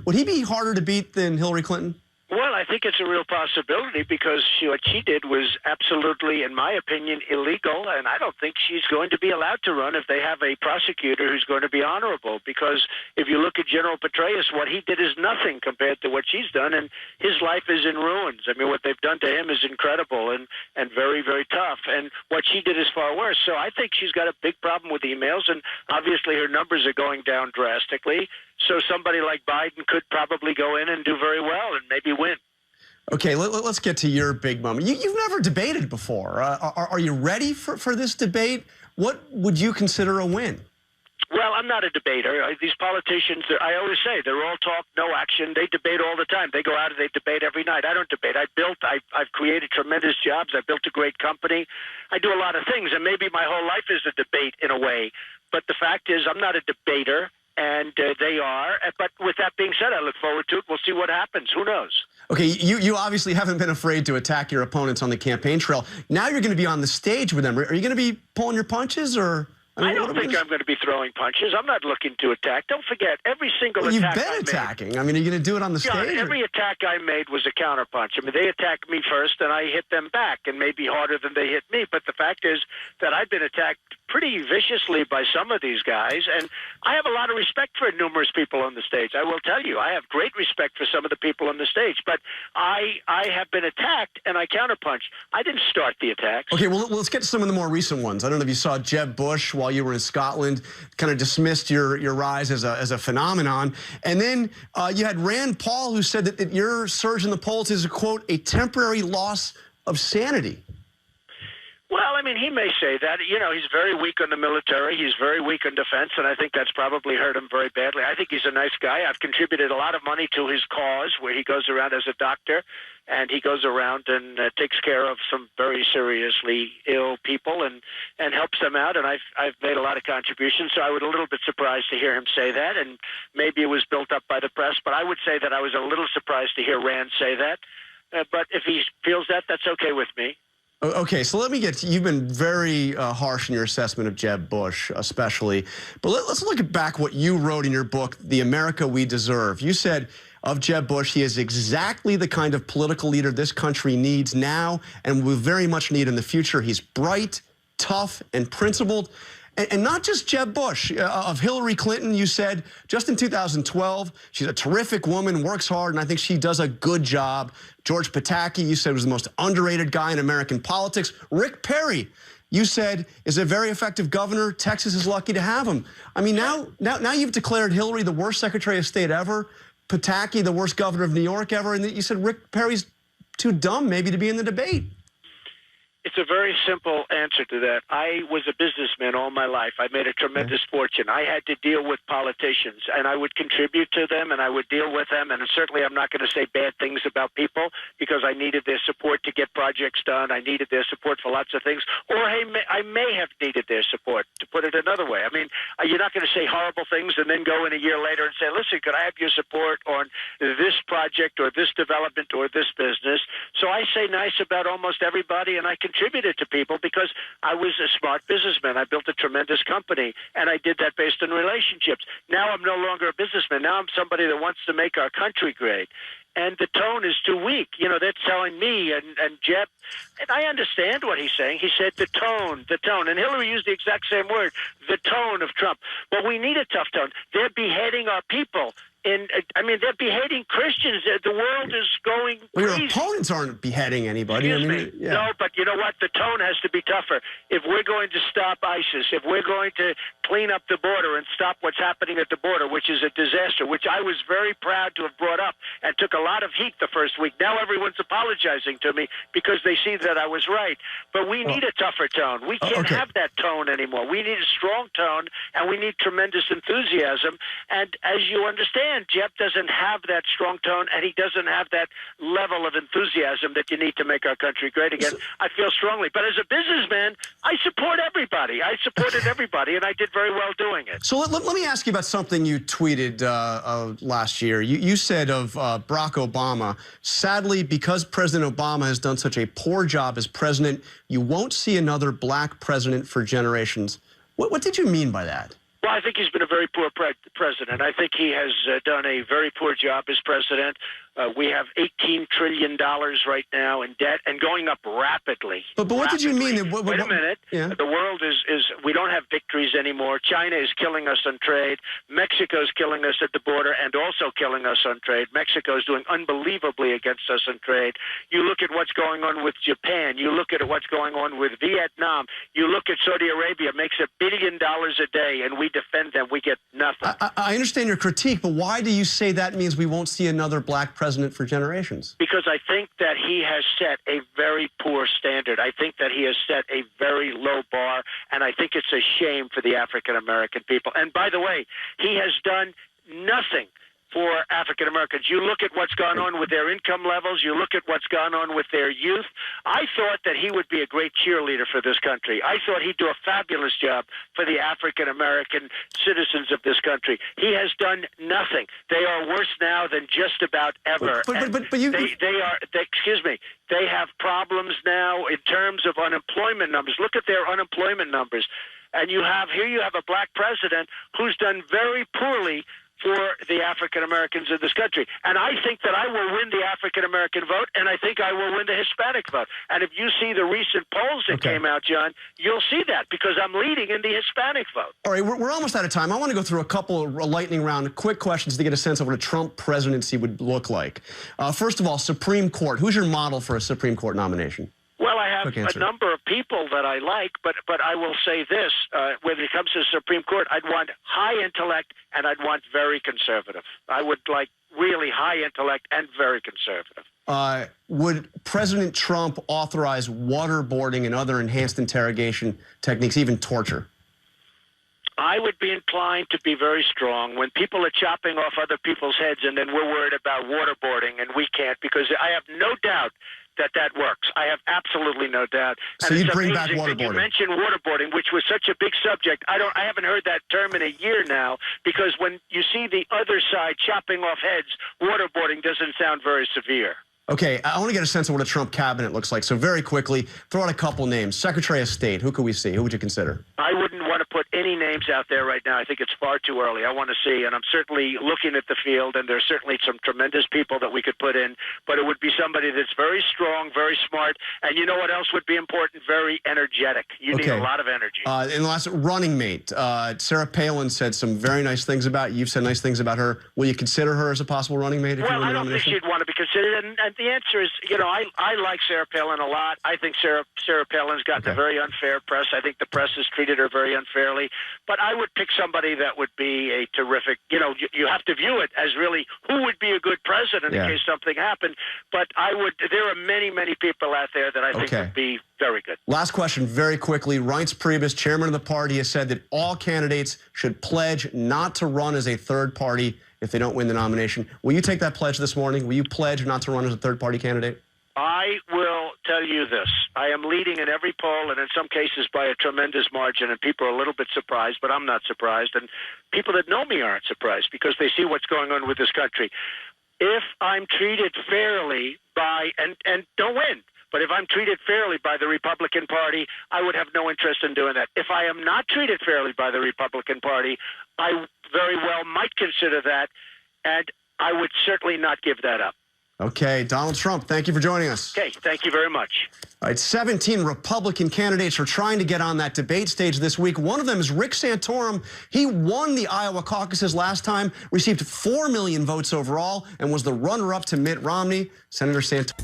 Would he be harder to beat than Hillary Clinton? Well, I think it's a real possibility because what she did was absolutely, in my opinion, illegal, and I don't think she's going to be allowed to run if they have a prosecutor who's going to be honorable. Because if you look at General Petraeus, what he did is nothing compared to what she's done, and his life is in ruins. I mean, what they've done to him is incredible and very, very tough, and what she did is far worse. So I think she's got a big problem with emails, and obviously her numbers are going down drastically. So somebody like Biden could probably go in and do very well and maybe win. Okay, let's get to your big moment. You've never debated before. Are you ready for this debate? What would you consider a win? Well, I'm not a debater. These politicians, I always say, they're all talk, no action. They debate all the time. They go out and they debate every night. I don't debate. I've created tremendous jobs. I've built a great company. I do a lot of things, and maybe my whole life is a debate in a way. But the fact is, I'm not a debater. And they are. But with that being said, I look forward to it. We'll see what happens. Who knows? Okay, you obviously haven't been afraid to attack your opponents on the campaign trail. Now you're going to be on the stage with them. Are you going to be pulling your punches, or? I don't think I'm going to be throwing punches. I'm not looking to attack. Don't forget, every single attack you've been attacking. I mean, are you going to do it on the stage? Every attack I made was a counterpunch. I mean, they attacked me first, and I hit them back, and maybe harder than they hit me. But the fact is that I've been attacked pretty viciously by some of these guys, and I have a lot of respect for numerous people on the stage. I will tell you, I have great respect for some of the people on the stage, but I have been attacked, and I counterpunched. I didn't start the attacks. Okay, well, let's get to some of the more recent ones. I don't know if you saw Jeb Bush while you were in Scotland, kind of dismissed your rise as a phenomenon. And then you had Rand Paul, who said that your surge in the polls is, quote, a temporary loss of sanity. Well, I mean, he may say that. You know, he's very weak on the military. He's very weak on defense, and I think that's probably hurt him very badly. I think he's a nice guy. I've contributed a lot of money to his cause, where he goes around as a doctor, and he goes around and takes care of some very seriously ill people and helps them out, and I've made a lot of contributions, so I was a little bit surprised to hear him say that, and maybe it was built up by the press, but I would say that I was a little surprised to hear Rand say that, but if he feels that, that's okay with me. Okay, so let me get to, you've been very harsh in your assessment of Jeb Bush, especially. But let's look at back what you wrote in your book, The America We Deserve. You said of Jeb Bush, he is exactly the kind of political leader this country needs now and will very much need in the future. He's bright, tough, and principled. And not just Jeb Bush. Of Hillary Clinton, you said, just in 2012, she's a terrific woman, works hard, and I think she does a good job. George Pataki, you said, was the most underrated guy in American politics. Rick Perry, you said, is a very effective governor. Texas is lucky to have him. I mean, now you've declared Hillary the worst Secretary of State ever, Pataki the worst governor of New York ever, and you said Rick Perry's too dumb maybe to be in the debate. It's a very simple answer to that. I was a businessman all my life. I made a tremendous fortune. I had to deal with politicians, and I would contribute to them, and I would deal with them. And certainly I'm not going to say bad things about people because I needed their support to get projects done. I needed their support for lots of things. Or I may have needed their support, to put it another way. I mean, you're not going to say horrible things and then go in a year later and say, listen, could I have your support on this project or this development or this business? So I say nice about almost everybody, and I contributed to people because I was a smart businessman. I built a tremendous company, and I did that based on relationships. Now I'm no longer a businessman. Now I'm somebody that wants to make our country great. And the tone is too weak. You know, they're telling me and Jeb, and I understand what he's saying. He said the tone. And Hillary used the exact same word, the tone of Trump. Well, we need a tough tone. They're beheading our people. I mean, they're beheading Christians. The world is going crazy. Well, your opponents aren't beheading anybody. Excuse me. Yeah. No, but you know what? The tone has to be tougher. If we're going to stop ISIS, if we're going to clean up the border and stop what's happening at the border, which is a disaster, which I was very proud to have brought up and took a lot of heat the first week. Now everyone's apologizing to me because they see that I was right. But we need a tougher tone. We can't have that tone anymore. We need a strong tone, and we need tremendous enthusiasm. And as you understand, Jeb doesn't have that strong tone, and he doesn't have that level of enthusiasm that you need to make our country great again. I feel strongly. But as a businessman, I support everybody. I supported everybody, and I did very well doing it. So let me ask you about something you tweeted last year. You said of Barack Obama, sadly, because President Obama has done such a poor job as president, you won't see another black president for generations. What did you mean by that? Well, I think he's been a very poor president. I think he has done a very poor job as president. We have $18 trillion right now in debt and going up rapidly. But what did you mean? Wait a minute. Yeah. The world is we don't have victories anymore. China is killing us on trade. Mexico is killing us at the border and also killing us on trade. Mexico is doing unbelievably against us on trade. You look at what's going on with Japan. You look at what's going on with Vietnam. You look at Saudi Arabia, makes $1 billion a day, and we defend them. We get nothing. I understand your critique, but why do you say that means we won't see another black president for generations? Because I think that he has set a very poor standard. I think that he has set a very low bar, and I think it's a shame for the African-American people. And by the way, he has done nothing for African Americans. You look at what's gone on with their income levels. You look at what's gone on with their youth. I thought that he would be a great cheerleader for this country. I thought he'd do a fabulous job for the African American citizens of this country. He has done nothing. They are worse now than just about ever. Excuse me. They have problems now in terms of unemployment numbers. Look at their unemployment numbers. And you have a black president who's done very poorly for the African Americans in this country. And I think that I will win the African American vote, and I think I will win the Hispanic vote. And if you see the recent polls that came out, John, you'll see that because I'm leading in the Hispanic vote. All right, we're almost out of time. I want to go through a couple of lightning round quick questions to get a sense of what a Trump presidency would look like. First of all, Supreme Court. Who's your model for a Supreme Court nomination? Well, I have a number of people that I like, but I will say this. When it comes to the Supreme Court, I'd want high intellect and I'd want very conservative. I would like really high intellect and very conservative. Would President Trump authorize waterboarding and other enhanced interrogation techniques, even torture? I would be inclined to be very strong when people are chopping off other people's heads and then we're worried about waterboarding and we can't, because I have no doubt that works. I have absolutely no doubt. So you'd bring back waterboarding. You mentioned waterboarding, which was such a big subject. I haven't heard that term in a year now, because when you see the other side chopping off heads, waterboarding doesn't sound very severe. Okay, I want to get a sense of what a Trump cabinet looks like. So very quickly, throw out a couple names. Secretary of State, who could we see? Who would you consider? I wouldn't want to put any names out there right now. I think it's far too early. I want to see, and I'm certainly looking at the field, and there's certainly some tremendous people that we could put in, but it would be somebody that's very strong, very smart, and you know what else would be important? Very energetic. You need a lot of energy. In the last running mate, Sarah Palin said some very nice things about you. You've said nice things about her. Will you consider her as a possible running mate? If well, you I don't think she'd want to be considered, and the answer is, you know, I like Sarah Palin a lot. I think Sarah Palin's gotten a very unfair press. I think the press has treated her very unfairly. But I would pick somebody that would be a terrific, you know, you have to view it as really who would be a good president in case something happened. But there are many, many people out there that I think would be very good. Last question, very quickly. Reince Priebus, chairman of the party, has said that all candidates should pledge not to run as a third party if they don't win the nomination. Will you take that pledge this morning? Will you pledge not to run as a third-party candidate? I will tell you this. I am leading in every poll, and in some cases by a tremendous margin, and people are a little bit surprised, but I'm not surprised. And people that know me aren't surprised because they see what's going on with this country. If I'm treated fairly by, and don't win, but if I'm treated fairly by the Republican Party, I would have no interest in doing that. If I am not treated fairly by the Republican Party, I very well might consider that, and I would certainly not give that up. Okay, Donald Trump, thank you for joining us. Okay, thank you very much. All right, 17 Republican candidates are trying to get on that debate stage this week. One of them is Rick Santorum. He won the Iowa caucuses last time, received 4 million votes overall, and was the runner-up to Mitt Romney. Senator Santorum.